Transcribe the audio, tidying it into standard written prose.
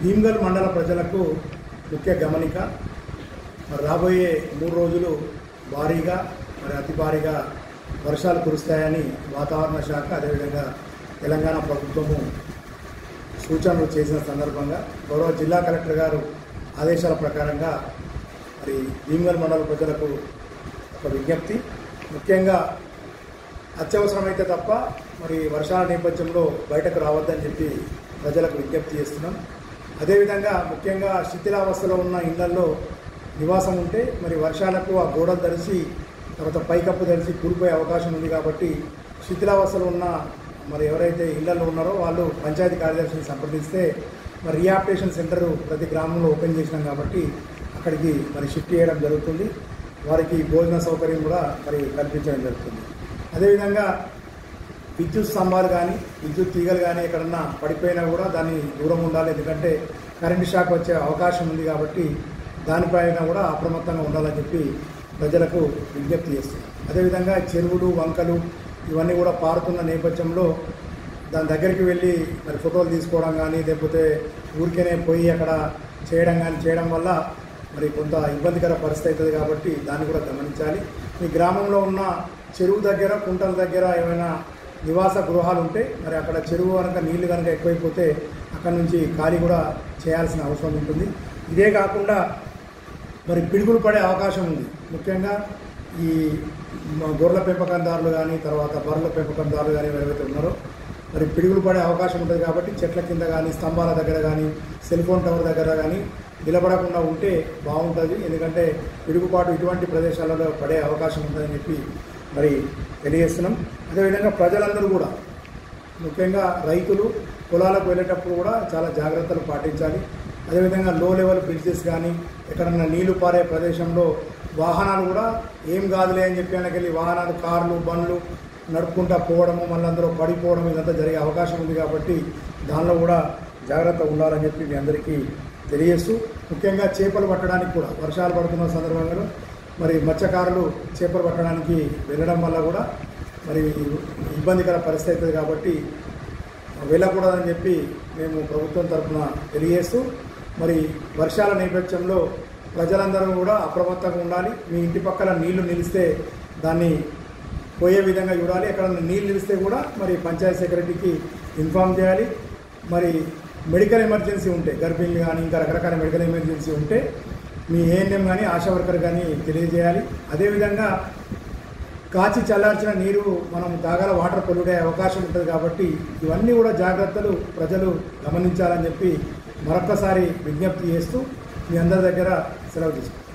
భీమ్గల్ మండల ప్రజలకు ముఖ్య గమనిక. మరి రాబోయే 3 రోజులు భారీగా అతి భారీగా వర్షాలు కురుస్తాయని వాతావరణ శాఖ అదేవిధంగా తెలంగాణ ప్రభుత్వము సూచనలు చేసిన సందర్భంగా గౌరవ జిల్లా కలెక్టర్ గారు ఆదేశాల ప్రకారంగా మరి భీమ్గల్ మండల ప్రజలకు ఒక విజ్ఞప్తి. ముఖ్యంగా అత్యవసరమైతే తప్ప మరి వర్షాల నేపథ్యంలో బయటకు రావద్దని చెప్పి ప్రజలకు విజ్ఞప్తి చేస్తున్నాం. అదేవిధంగా ముఖ్యంగా శిథిలావస్థలో ఉన్న ఇళ్లలో నివాసం ఉంటే మరి వర్షాలకు ఆ గోడలు తడిసి తర్వాత పైకప్పు తడిసి కూలిపోయే అవకాశం ఉంది. కాబట్టి శిథిలావస్థలో ఉన్న మరి ఎవరైతే ఇళ్లలో ఉన్నారో వాళ్ళు పంచాయతీ కార్యదర్శిని సంప్రదిస్తే మరి రీహాబిలిటేషన్ సెంటర్ ప్రతి గ్రామంలో ఓపెన్ చేసినాం కాబట్టి అక్కడికి మరి షిఫ్ట్ చేయడం జరుగుతుంది. వారికి భోజన సౌకర్యం కూడా మరి కల్పించడం జరుగుతుంది. అదేవిధంగా విద్యుత్ స్తంభాలు కానీ విద్యుత్ తీగలు కానీ ఎక్కడన్నా పడిపోయినా కూడా దాన్ని దూరం ఉండాలి. ఎందుకంటే కరెంటు షాక్ వచ్చే అవకాశం ఉంది కాబట్టి దానిపైన కూడా అప్రమత్తంగా ఉండాలని చెప్పి ప్రజలకు విజ్ఞప్తి చేస్తున్నాం. అదేవిధంగా చెరువులు వంకలు ఇవన్నీ కూడా పారుతున్న నేపథ్యంలో దాని దగ్గరికి వెళ్ళి మరి ఫోటోలు తీసుకోవడం కానీ లేకపోతే ఊరికేనే పోయి అక్కడ చేయడం వల్ల మరి కొంత ఇబ్బందికర పరిస్థితి అవుతుంది. కాబట్టి దాన్ని కూడా గమనించాలి. మీ గ్రామంలో ఉన్న చెరువు దగ్గర కుంటల దగ్గర ఏమైనా నివాస గృహాలు ఉంటే మరి అక్కడ చెరువు కనుక నీళ్లు కనుక ఎక్కువైపోతే అక్కడ నుంచి ఖాళీ కూడా చేయాల్సిన అవసరం ఉంటుంది. ఇదే కాకుండా మరి పిడుగులు పడే అవకాశం ఉంది. ముఖ్యంగా ఈ గొర్రెల పెంపకందారులు కానీ తర్వాత బర్రెల పెంపకందారులు కానీ ఎవరైతే ఉన్నారో మరి పిడుగులు పడే అవకాశం ఉంటుంది. కాబట్టి చెట్ల కింద కానీ స్తంభాల దగ్గర కానీ సెల్ ఫోన్ టవర్ దగ్గర కానీ నిలబడకుండా ఉంటే బాగుంటుంది. ఎందుకంటే పిడుగుపాటు ఇటువంటి ప్రదేశాలలో పడే అవకాశం ఉంటుందని చెప్పి మరి తెలియజేస్తున్నాం. అదేవిధంగా ప్రజలందరూ కూడా ముఖ్యంగా రైతులు పొలాలకు వెళ్ళేటప్పుడు కూడా చాలా జాగ్రత్తలు పాటించాలి. అదేవిధంగా లో లెవెల్ బ్రిడ్జెస్ కానీ ఎక్కడన్నా నీళ్లు పారే ప్రదేశంలో వాహనాలు కూడా ఏం కాదులే అని చెప్పి వెనకెళ్ళి వాహనాలు కార్లు బండ్లు నడుపుకుంటూ పోవడము మళ్ళీ అందరూ పడిపోవడం ఇదంతా జరిగే అవకాశం ఉంది. కాబట్టి దానిలో కూడా జాగ్రత్త ఉండాలని చెప్పి మీ అందరికీ తెలియజేస్తూ ముఖ్యంగా చేపలు పట్టడానికి కూడా వర్షాలు పడుతున్న సందర్భంలో మరి మత్స్యకారులు చేపలు పట్టడానికి వెళ్ళడం వల్ల కూడా మరి ఇబ్బందికర పరిస్థితి అవుతుంది. కాబట్టి వెళ్ళకూడదని చెప్పి మేము ప్రభుత్వం తరఫున తెలియజేస్తూ మరి వర్షాల నేపథ్యంలో ప్రజలందరూ కూడా అప్రమత్తంగా ఉండాలి. మీ ఇంటి పక్కన నీళ్లు నిలిస్తే దాన్ని పోయే విధంగా చూడాలి. ఎక్కడ నీళ్ళు నిలిస్తే కూడా మరి పంచాయతీ సెక్రటరీకి ఇన్ఫామ్ చేయాలి. మరి మెడికల్ ఎమర్జెన్సీ ఉంటే గర్భిణీలు కానీ ఇంకా రకరకాల మెడికల్ ఎమర్జెన్సీ ఉంటే మీ ఏఎన్ఎం కానీ ఆశా వర్కర్ కానీ తెలియజేయాలి. అదేవిధంగా కాచి చల్లార్చిన నీరు మనం తాగాల వాటర్ పొల్యూట్ అయ్యే అవకాశం ఉంటుంది. కాబట్టి ఇవన్నీ కూడా జాగ్రత్తలు ప్రజలు గమనించాలని చెప్పి మరొక్కసారి విజ్ఞప్తి చేస్తూ మీ అందరి దగ్గర సెలవు తీసుకుంటాం.